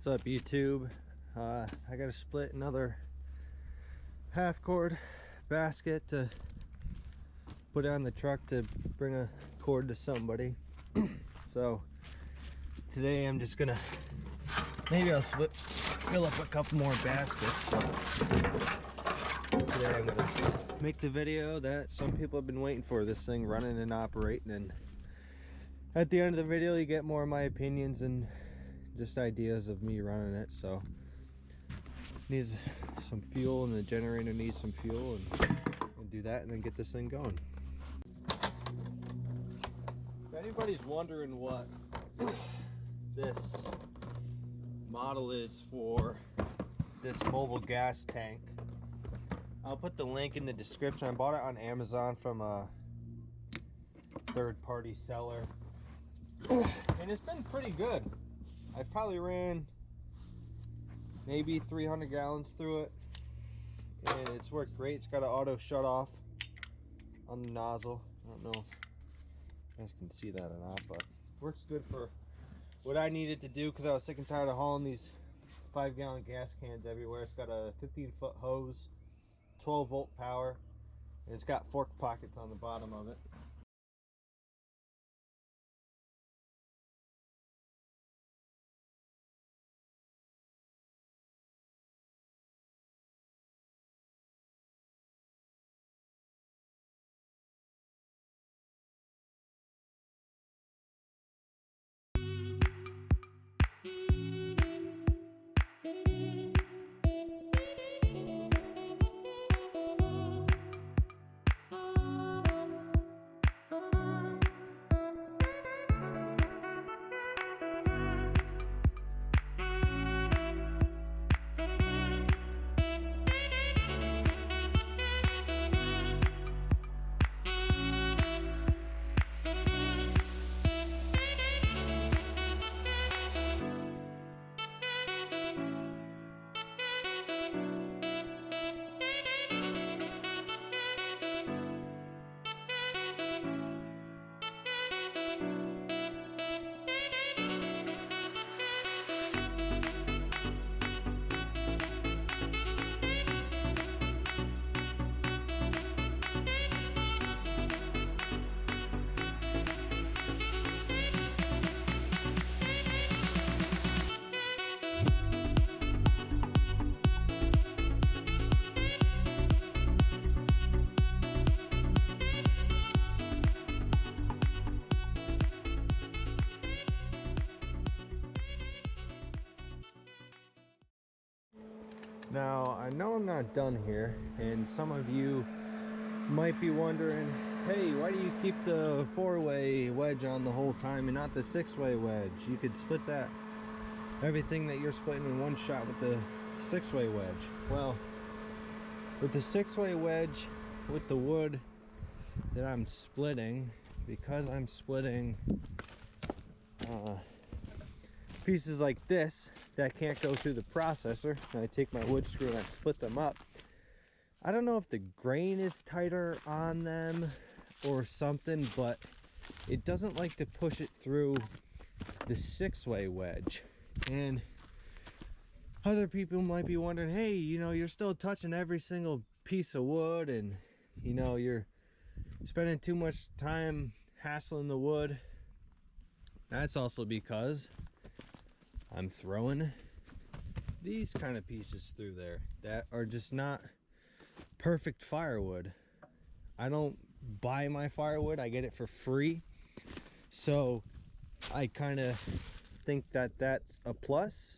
What's up, YouTube? I gotta split another half cord basket to put on the truck to bring a cord to somebody. So today I'm just gonna, maybe I'll fill up a couple more baskets. Today I'm gonna make the video that some people have been waiting for, this thing running and operating, and at the end of the video you get more of my opinions and just ideas of me running it. So needs some fuel, and the generator needs some fuel, and do that and then get this thing going. If anybody's wondering what this model is for this mobile gas tank, I'll put the link in the description. I bought it on Amazon from a third-party seller, and it's been pretty good. I've probably ran maybe 300 gallons through it, and it's worked great. It's got an auto shut off on the nozzle. I don't know if you guys can see that or not, but it works good for what I needed to do, because I was sick and tired of hauling these 5-gallon gas cans everywhere. It's got a 15-foot hose, 12-volt power, and it's got fork pockets on the bottom of it. Now, I know I'm not done here, and some of you might be wondering, hey, why do you keep the 4-way wedge on the whole time and not the 6-way wedge? You could split that, everything that you're splitting in one shot with the 6-way wedge. Well, with the 6-way wedge, with the wood that I'm splitting, because I'm splitting pieces like this that can't go through the processor, and I take my wood screw and I split them up. I don't know if the grain is tighter on them or something, but it doesn't like to push it through the 6-way wedge. And other people might be wondering, hey, you know, you're still touching every single piece of wood, and you know, you're spending too much time hassling the wood. That's also because I'm throwing these kind of pieces through there that are just not perfect firewood. I don't buy my firewood, I get it for free. So I kind of think that that's a plus.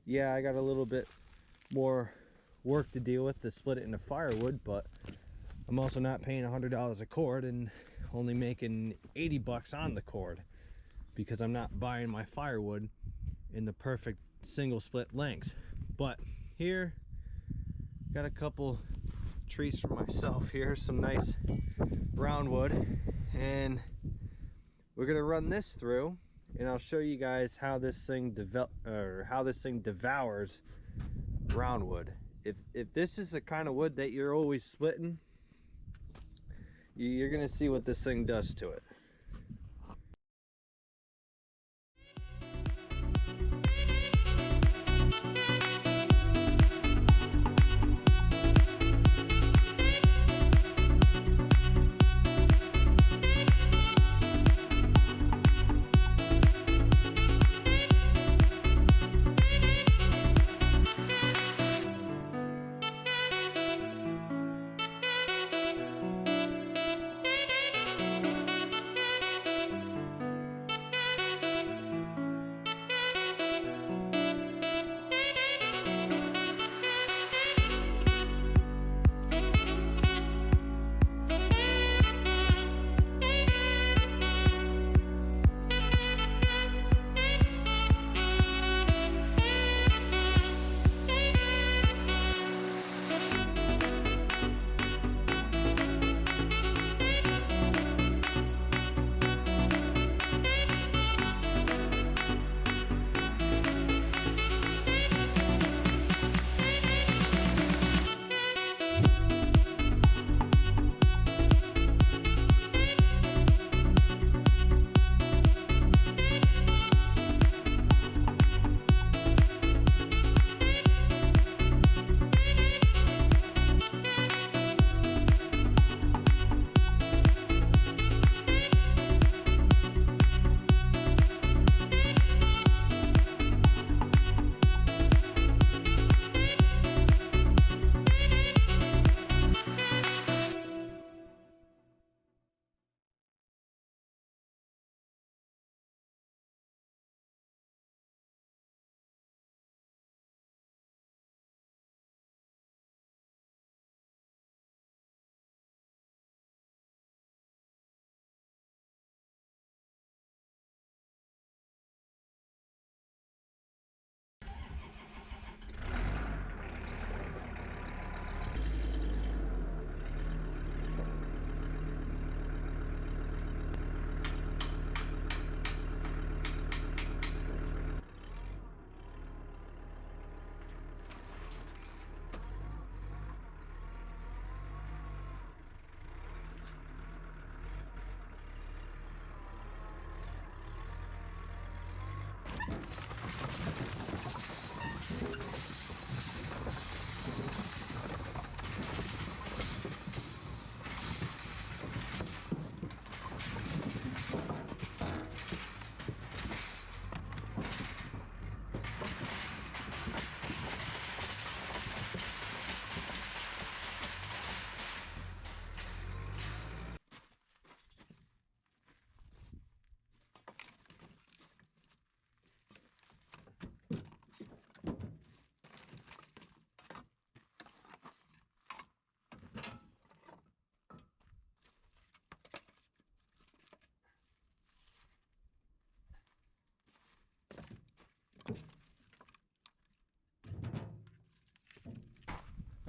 Yeah, I got a little bit more work to deal with to split it into firewood, but I'm also not paying $100 a cord and only making 80 bucks on the cord, because I'm not buying my firewood in the perfect single split lengths. But here, got a couple trees for myself here, some nice brown wood, and we're gonna run this through, and I'll show you guys how this thing devours brown wood. If this is the kind of wood that you're always splitting, you're gonna see what this thing does to it.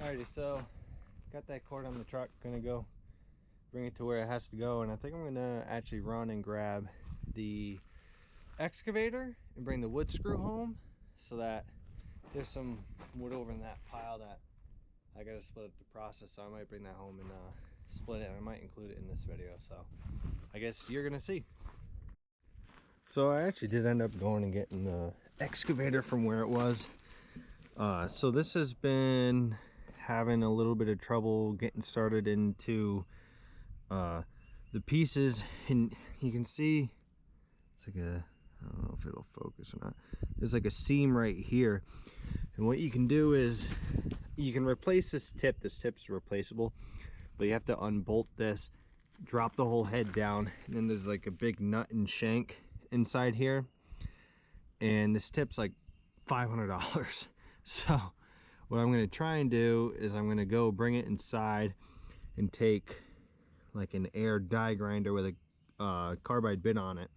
Alrighty, so got that cord on the truck, gonna go bring it to where it has to go, and I think I'm gonna actually run and grab the excavator and bring the wood screw home, so that there's some wood over in that pile that I gotta split up the process. So I might bring that home and split it, and I might include it in this video, so I guess you're gonna see. So I actually did end up going and getting the excavator from where it was. So this has been having a little bit of trouble getting started into the pieces, and you can see it's like a, I don't know if it'll focus or not, there's like a seam right here, and what you can do is you can replace this tip's replaceable, but you have to unbolt this, drop the whole head down, and then there's like a big nut and shank inside here, and this tip's like $500. So what I'm going to try and do is I'm going to go bring it inside and take like an air die grinder with a carbide bit on it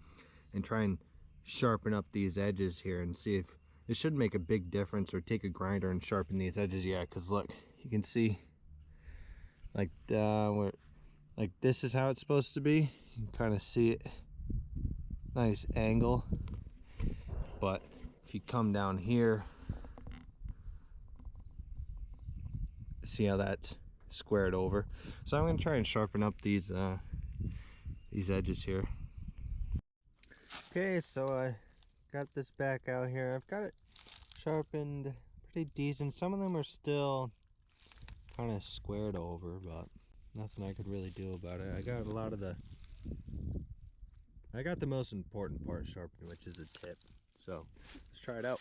and try and sharpen up these edges here and see if it should make a big difference, or take a grinder and sharpen these edges. Yeah, because look, you can see like like this is how it's supposed to be. You can kind of see it, nice angle, but if you come down here, see how that's squared over. So I'm going to try and sharpen up these edges here. Okay, so I got this back out here. I've got it sharpened pretty decent. Some of them are still kind of squared over, but nothing I could really do about it. I got the most important part sharpened, which is the tip. So let's try it out.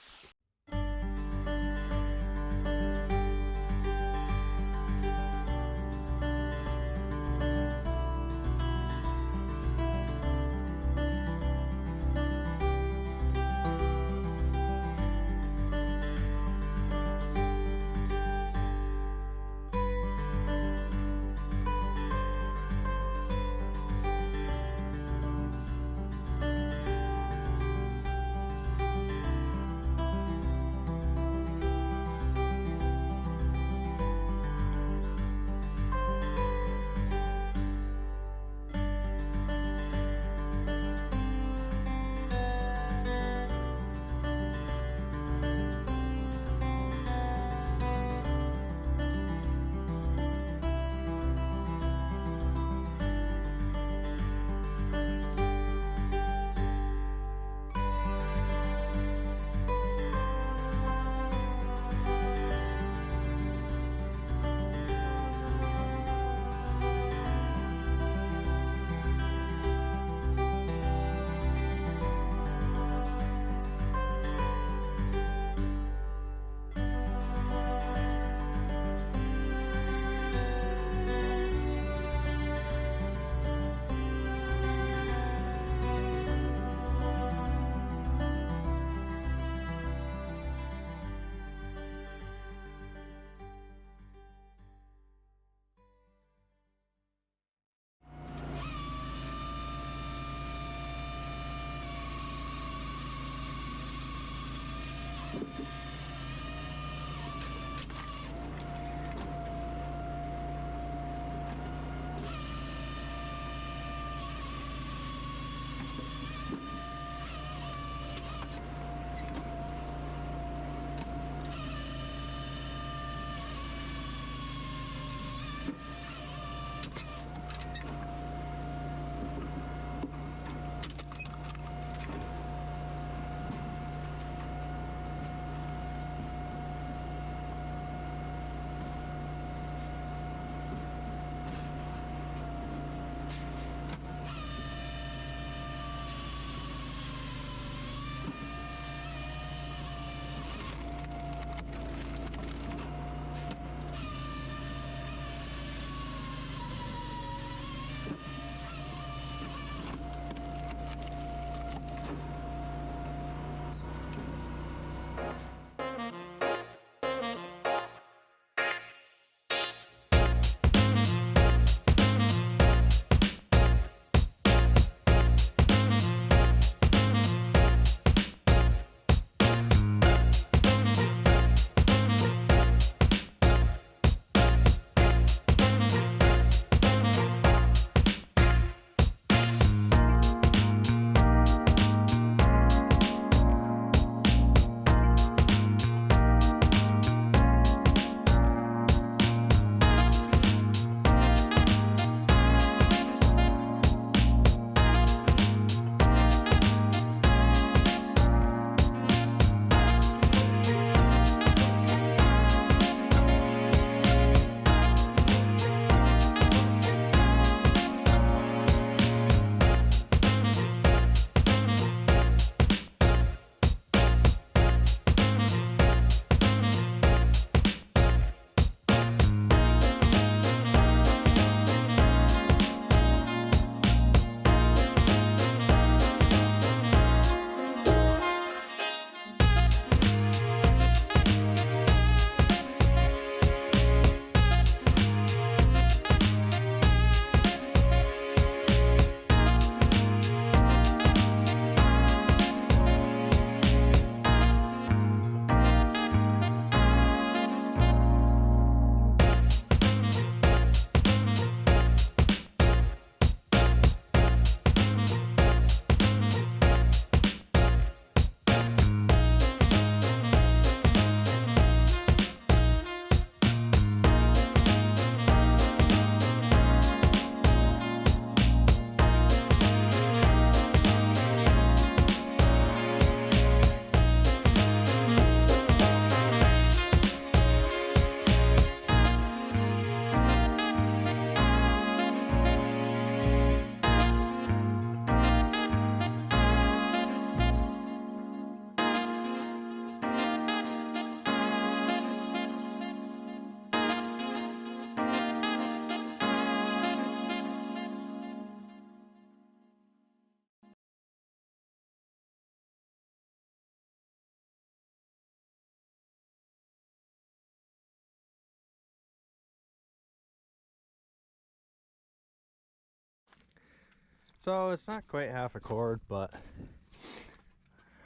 So it's not quite half a cord, but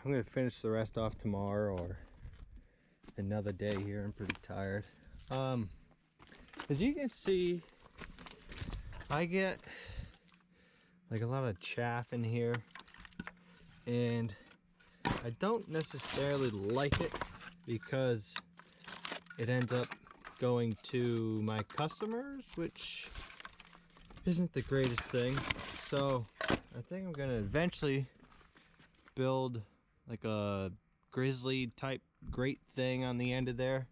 I'm gonna finish the rest off tomorrow or another day here. I'm pretty tired. As you can see, I get like a lot of chaff in here, and I don't necessarily like it because it ends up going to my customers, which isn't the greatest thing. So I think I'm gonna eventually build like a grizzly type grate thing on the end of there,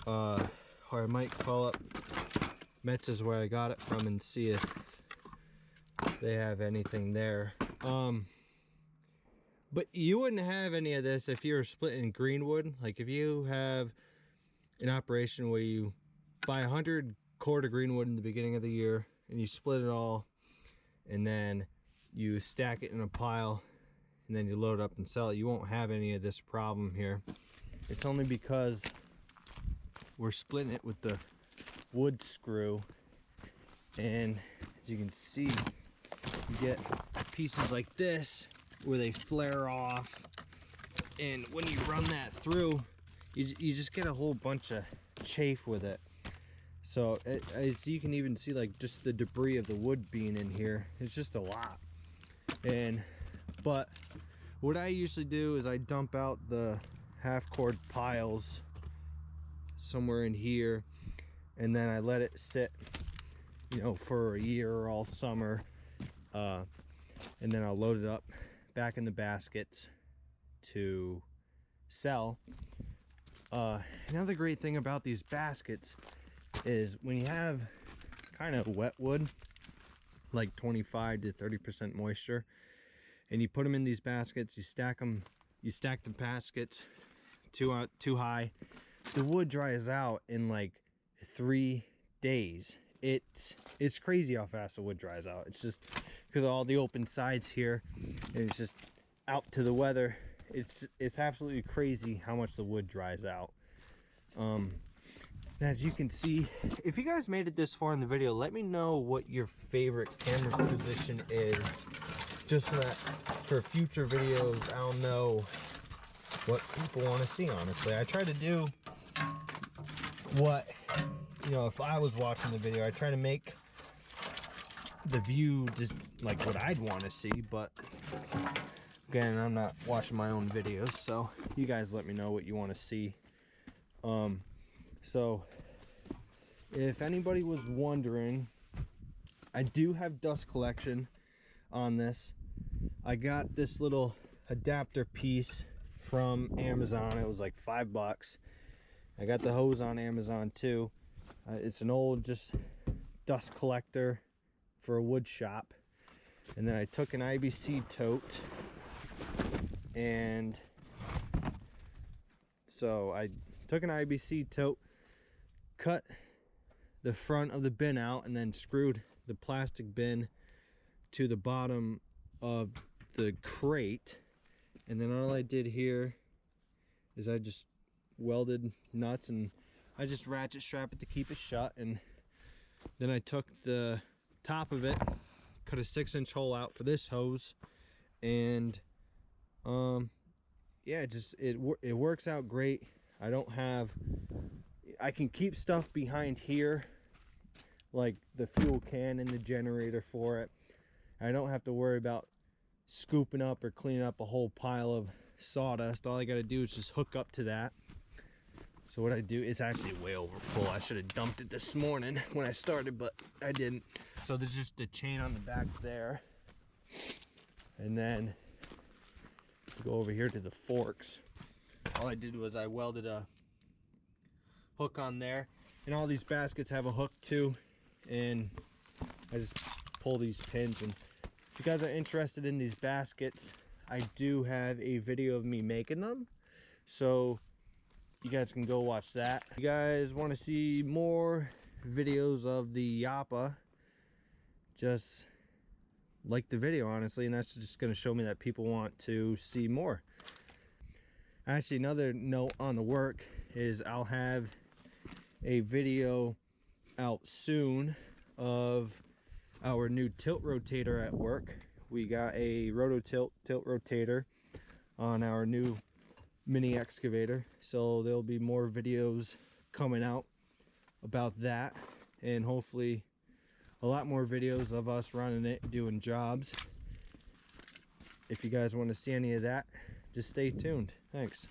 or I might call up Metz's where I got it from and see if they have anything there. But you wouldn't have any of this if you were splitting greenwood. Like if you have an operation where you buy 100 cord of greenwood in the beginning of the year and you split it all, and then you stack it in a pile and then you load it up and sell it, you won't have any of this problem here. It's only because we're splitting it with the wood screw, and as you can see, you get pieces like this where they flare off, and when you run that through, you just get a whole bunch of chafe with it. So as you can even see, like just the debris of the wood being in here, it's just a lot. But what I usually do is I dump out the half cord piles somewhere in here, and then I let it sit, you know, for a year or all summer, and then I'll load it up back in the baskets to sell. Another great thing about these baskets is when you have kind of wet wood, like 25 to 30% moisture, and you put them in these baskets, you stack the baskets too high, the wood dries out in like 3 days. It's crazy how fast the wood dries out. It's just because of all the open sides here, and it's just out to the weather. It's absolutely crazy how much the wood dries out. As you can see, if you guys made it this far in the video, let me know what your favorite camera position is, just so that for future videos I'll know what people want to see. Honestly, I try to do what, you know, if I was watching the video, I try to make the view just like what I'd want to see. But again, I'm not watching my own videos, so you guys let me know what you want to see. So if anybody was wondering, I do have dust collection on this. I got this little adapter piece from Amazon. It was like $5. I got the hose on Amazon too. It's an old just dust collector for a wood shop. And then I took an IBC tote, and so I took an IBC tote, cut the front of the bin out, and then screwed the plastic bin to the bottom of the crate. And then all I did here is I just welded nuts, and I just ratchet strap it to keep it shut. And then I took the top of it, cut a 6-inch hole out for this hose, and yeah, it works out great. I can keep stuff behind here, like the fuel can and the generator for it. I don't have to worry about scooping up or cleaning up a whole pile of sawdust. All I got to do is just hook up to that. So what I do, it's actually way over full. I should have dumped it this morning when I started, but I didn't. So there's just a chain on the back there, and then go over here to the forks. All I did was I welded a hook on there, and all these baskets have a hook too, and I just pull these pins. And if you guys are interested in these baskets, I do have a video of me making them, so you guys can go watch that. If you guys want to see more videos of the Japa, just like the video, honestly, and that's just going to show me that people want to see more. Actually, another note on the work is I'll have a video out soon of, our new tilt rotator at work. We got a tilt rotator on our new mini excavator, so there'll be more videos coming out about that, and hopefully a lot more videos of us running it, doing jobs. If you guys want to see any of that, just stay tuned. Thanks.